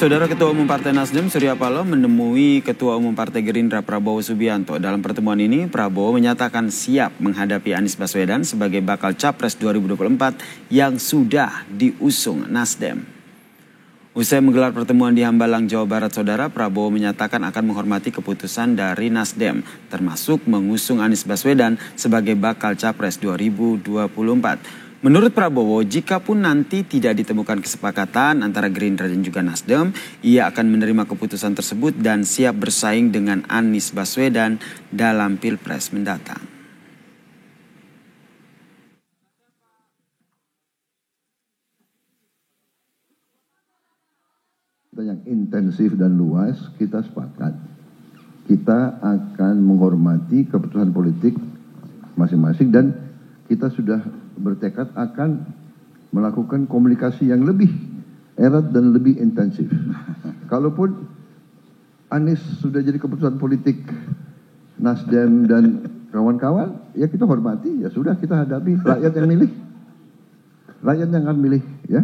Saudara Ketua Umum Partai Nasdem Surya Paloh menemui Ketua Umum Partai Gerindra Prabowo Subianto. Dalam pertemuan ini, Prabowo menyatakan siap menghadapi Anies Baswedan sebagai bakal Capres 2024 yang sudah diusung Nasdem. Usai menggelar pertemuan di Hambalang, Jawa Barat, Saudara, Prabowo menyatakan akan menghormati keputusan dari Nasdem, termasuk mengusung Anies Baswedan sebagai bakal Capres 2024. Menurut Prabowo, jika pun nanti tidak ditemukan kesepakatan antara Gerindra dan juga Nasdem, ia akan menerima keputusan tersebut dan siap bersaing dengan Anies Baswedan dalam Pilpres mendatang. Yang intensif dan luas, kita sepakat. Kita akan menghormati keputusan politik masing-masing dan kita sudah bertekad akan melakukan komunikasi yang lebih erat dan lebih intensif. Kalaupun Anies sudah jadi keputusan politik Nasdem dan kawan-kawan, ya kita hormati, ya sudah kita hadapi. Rakyat yang milih, rakyat yang akan milih, ya.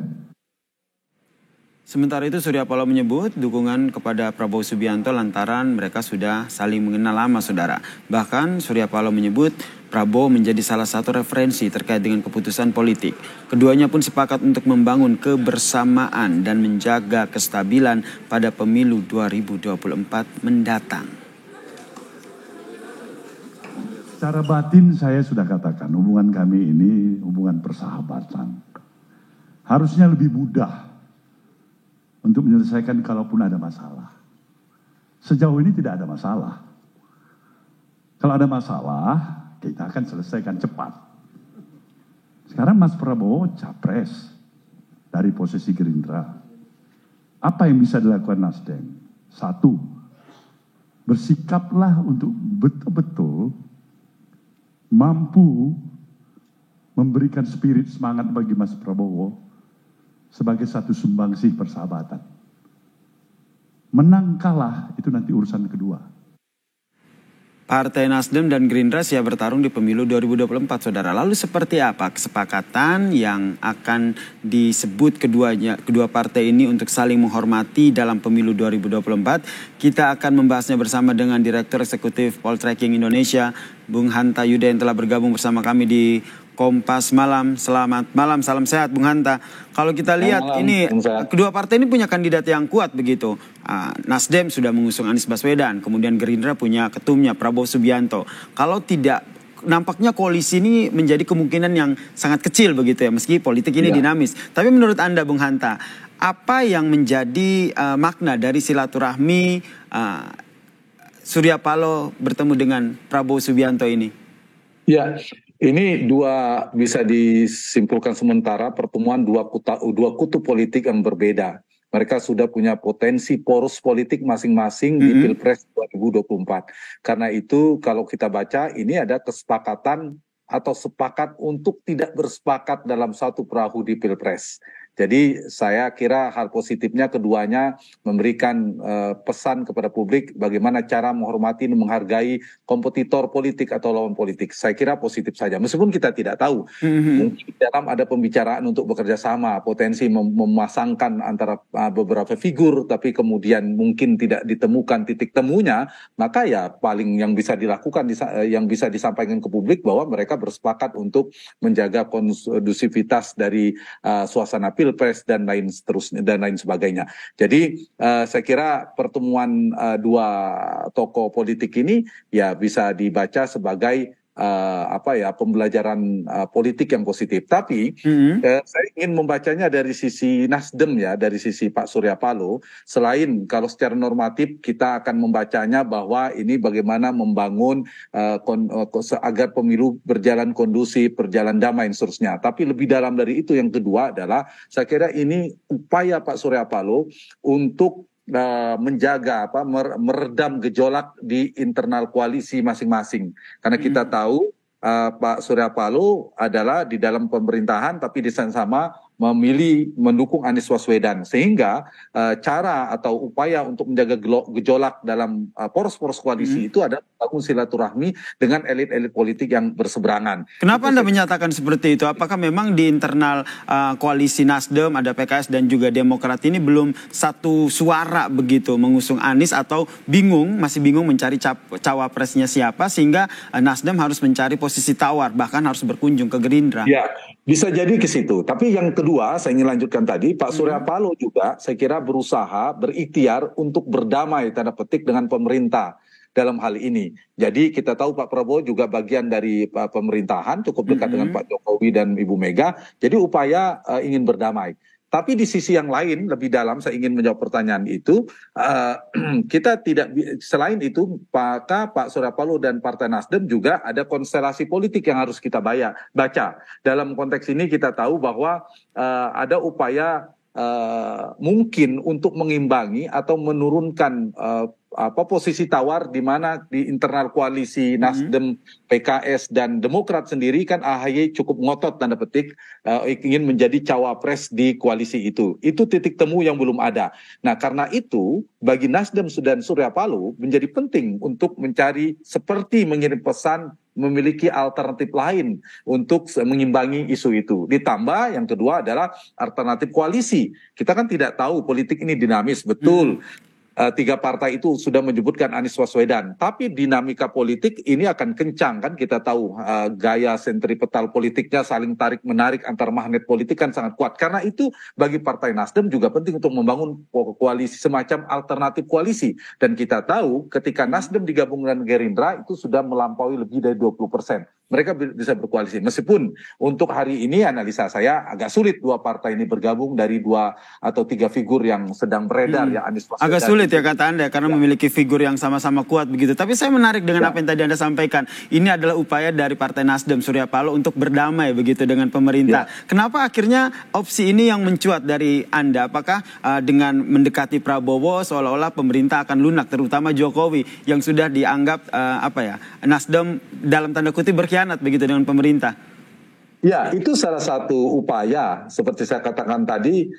Sementara itu Surya Paloh menyebut dukungan kepada Prabowo Subianto lantaran mereka sudah saling mengenal lama, Saudara. Bahkan Surya Paloh menyebut Prabowo menjadi salah satu referensi terkait dengan keputusan politik. Keduanya pun sepakat untuk membangun kebersamaan dan menjaga kestabilan pada pemilu 2024 mendatang. Secara batin saya sudah katakan hubungan kami ini hubungan persahabatan. Harusnya lebih mudah untuk menyelesaikan kalaupun ada masalah. Sejauh ini tidak ada masalah. Kalau ada masalah, kita akan selesaikan cepat. Sekarang Mas Prabowo capres dari posisi Gerindra. Apa yang bisa dilakukan Nasdem? Satu, bersikaplah untuk betul-betul mampu memberikan spirit semangat bagi Mas Prabowo sebagai satu sumbangsih persahabatan. Menang kalah itu nanti urusan kedua. Partai Nasdem dan Gerindra siap bertarung di pemilu 2024, Saudara. Lalu seperti apa kesepakatan yang akan disebut kedua partai ini untuk saling menghormati dalam pemilu 2024? Kita akan membahasnya bersama dengan Direktur Eksekutif Poltreking Indonesia, Bung Hanta Yuda yang telah bergabung bersama kami di Kompas Malam. Selamat malam, salam sehat Bung Hanta. Kalau kita lihat ini kedua partai ini punya kandidat yang kuat begitu. Nasdem sudah mengusung Anies Baswedan, kemudian Gerindra punya ketumnya Prabowo Subianto. Kalau tidak, nampaknya koalisi ini menjadi kemungkinan yang sangat kecil begitu ya, meski politik ini dinamis. Tapi menurut Anda Bung Hanta, apa yang menjadi makna dari silaturahmi Surya Paloh bertemu dengan Prabowo Subianto ini? Ya, ini bisa disimpulkan sementara pertemuan dua kutub politik yang berbeda. Mereka sudah punya potensi poros politik masing-masing di Pilpres 2024. Karena itu kalau kita baca ini ada kesepakatan atau sepakat untuk tidak bersepakat dalam satu perahu di Pilpres. Jadi saya kira hal positifnya keduanya memberikan pesan kepada publik bagaimana cara menghormati dan menghargai kompetitor politik atau lawan politik. Saya kira positif saja. Meskipun kita tidak tahu, mungkin dalam ada pembicaraan untuk bekerja sama, potensi memasangkan antara beberapa figur, tapi kemudian mungkin tidak ditemukan titik temunya, maka ya paling yang bisa dilakukan, yang bisa disampaikan ke publik bahwa mereka bersepakat untuk menjaga kondusivitas dari suasana Pilpres dan lain seterusnya dan lain sebagainya. Jadi saya kira pertemuan dua tokoh politik ini ya bisa dibaca sebagai pembelajaran politik yang positif. Tapi saya ingin membacanya dari sisi Nasdem ya, dari sisi Pak Surya Paloh. Selain kalau secara normatif kita akan membacanya bahwa ini bagaimana membangun agar pemilu berjalan kondusif, berjalan damai dan seterusnya. Tapi lebih dalam dari itu yang kedua adalah saya kira ini upaya Pak Surya Paloh untuk menjaga meredam gejolak di internal koalisi masing-masing. Karena kita tahu Pak Surya Paloh adalah di dalam pemerintahan tapi di sana sama memilih mendukung Anies Baswedan, sehingga cara atau upaya untuk menjaga gejolak dalam poros-poros koalisi itu adalah membangun silaturahmi dengan elit-elit politik yang berseberangan. Kenapa Anda menyatakan seperti itu? Apakah memang di internal koalisi Nasdem ada PKS dan juga Demokrat ini belum satu suara begitu mengusung Anies, atau masih bingung mencari cawapresnya siapa, sehingga Nasdem harus mencari posisi tawar, bahkan harus berkunjung ke Gerindra? Ya, bisa jadi ke situ. Tapi yang kedua, saya ingin lanjutkan tadi, Pak Surya Paloh juga saya kira berusaha berikhtiar untuk berdamai tanda petik dengan pemerintah dalam hal ini. Jadi kita tahu Pak Prabowo juga bagian dari pemerintahan, cukup dekat dengan Pak Jokowi dan Ibu Mega. Jadi upaya ingin berdamai. Tapi di sisi yang lain, lebih dalam, saya ingin menjawab pertanyaan itu. Kita tidak, selain itu, Pak Surya Paloh dan Partai Nasdem juga ada konstelasi politik yang harus kita baca. Dalam konteks ini kita tahu bahwa ada upaya mungkin untuk mengimbangi atau menurunkan posisi tawar, di mana di internal koalisi Nasdem, PKS dan Demokrat sendiri kan AHY cukup ngotot tanda petik ingin menjadi cawapres di koalisi itu. Itu titik temu yang belum ada. Nah, karena itu bagi Nasdem dan Surya Paloh menjadi penting untuk mencari, seperti mengirim pesan, memiliki alternatif lain untuk mengimbangi isu itu. Ditambah yang kedua adalah alternatif koalisi. Kita kan tidak tahu, politik ini dinamis, betul. Tiga partai itu sudah menyebutkan Anies Baswedan, tapi dinamika politik ini akan kencang kan, kita tahu gaya sentripetal politiknya, saling tarik menarik antar magnet politik kan sangat kuat. Karena itu bagi Partai Nasdem juga penting untuk membangun koalisi, semacam alternatif koalisi. Dan kita tahu ketika Nasdem digabung dengan Gerindra itu sudah melampaui lebih dari 20%. Mereka bisa berkoalisi. Meskipun untuk hari ini analisa saya agak sulit dua partai ini bergabung dari 2 atau 3 figur yang sedang beredar, ya Anies Baswedan. Agak sulit ya kata Anda, karena memiliki figur yang sama-sama kuat begitu. Tapi saya menarik dengan apa yang tadi Anda sampaikan. Ini adalah upaya dari Partai Nasdem, Surya Paloh, untuk berdamai begitu dengan pemerintah. Kenapa akhirnya opsi ini yang mencuat dari Anda? Apakah dengan mendekati Prabowo seolah-olah pemerintah akan lunak, terutama Jokowi yang sudah dianggap Nasdem dalam tanda kutip berkhianat begitu dengan pemerintah? Ya, itu salah satu upaya, seperti saya katakan tadi,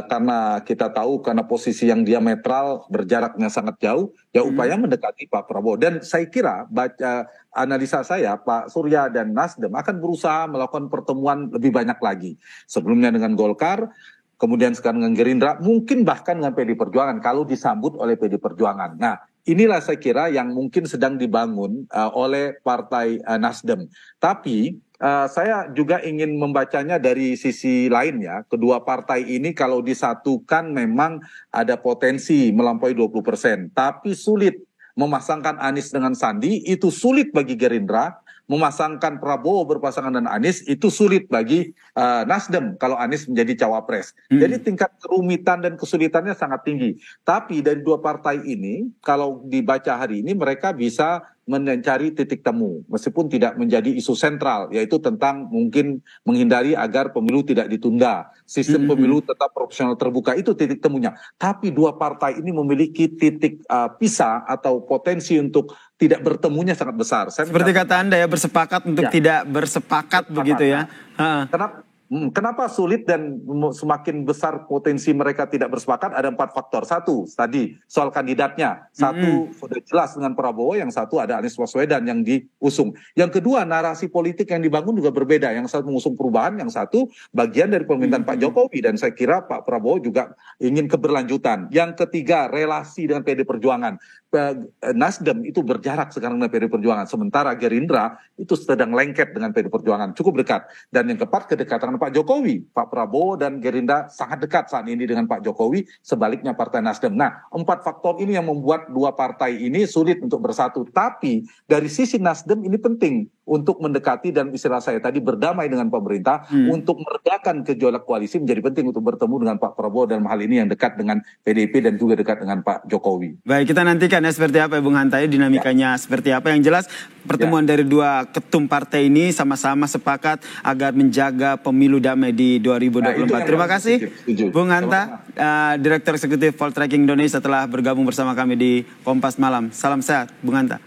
karena kita tahu karena posisi yang diametral, berjaraknya sangat jauh, ya upaya mendekati Pak Prabowo. Dan saya kira, analisa saya, Pak Surya dan Nasdem akan berusaha melakukan pertemuan lebih banyak lagi. Sebelumnya dengan Golkar, kemudian sekarang dengan Gerindra, mungkin bahkan dengan PD Perjuangan, kalau disambut oleh PD Perjuangan. Nah, inilah saya kira yang mungkin sedang dibangun oleh Partai Nasdem. Tapi saya juga ingin membacanya dari sisi lain ya. Kedua partai ini kalau disatukan memang ada potensi melampaui 20%. Tapi sulit memasangkan Anies dengan Sandi, itu sulit bagi Gerindra. Memasangkan Prabowo berpasangan dengan Anies itu sulit bagi Nasdem kalau Anies menjadi cawapres. Jadi tingkat kerumitan dan kesulitannya sangat tinggi. Tapi dari dua partai ini kalau dibaca hari ini mereka bisa mencari titik temu meskipun tidak menjadi isu sentral, yaitu tentang mungkin menghindari agar pemilu tidak ditunda, sistem pemilu tetap profesional terbuka, itu titik temunya. Tapi dua partai ini memiliki titik pisah atau potensi untuk tidak bertemunya sangat besar. Seperti kata Anda ya, bersepakat untuk tidak bersepakat begitu ya. Kenapa sulit dan semakin besar potensi mereka tidak bersepakat? Ada 4 faktor. Satu, tadi soal kandidatnya. Satu sudah jelas dengan Prabowo, yang satu ada Anies Baswedan yang diusung. Yang kedua, narasi politik yang dibangun juga berbeda. Yang satu mengusung perubahan, yang satu bagian dari pemerintahan Pak Jokowi. Dan saya kira Pak Prabowo juga ingin keberlanjutan. Yang ketiga, relasi dengan PD Perjuangan. Nasdem itu berjarak sekarang dengan PD Perjuangan. Sementara Gerindra itu sedang lengket dengan PD Perjuangan. Cukup dekat. Dan yang keempat, kedekatan Pak Jokowi. Pak Prabowo dan Gerindra sangat dekat saat ini dengan Pak Jokowi, sebaliknya Partai Nasdem. Nah, 4 faktor ini yang membuat dua partai ini sulit untuk bersatu. Tapi dari sisi Nasdem ini penting untuk mendekati dan istilah saya tadi berdamai dengan pemerintah, untuk meredakan gejolak koalisi menjadi penting untuk bertemu dengan Pak Prabowo dalam hal ini yang dekat dengan PDIP dan juga dekat dengan Pak Jokowi. Baik, kita nantikan ya seperti apa ya Bung Hanta, dinamikanya seperti apa. Yang jelas pertemuan dari dua ketum partai ini sama-sama sepakat agar menjaga pemilu damai di 2024. Terima kasih Bung Hanta, Direktur Eksekutif Poltreking Indonesia, telah bergabung bersama kami di Kompas Malam. Salam sehat Bung Hanta.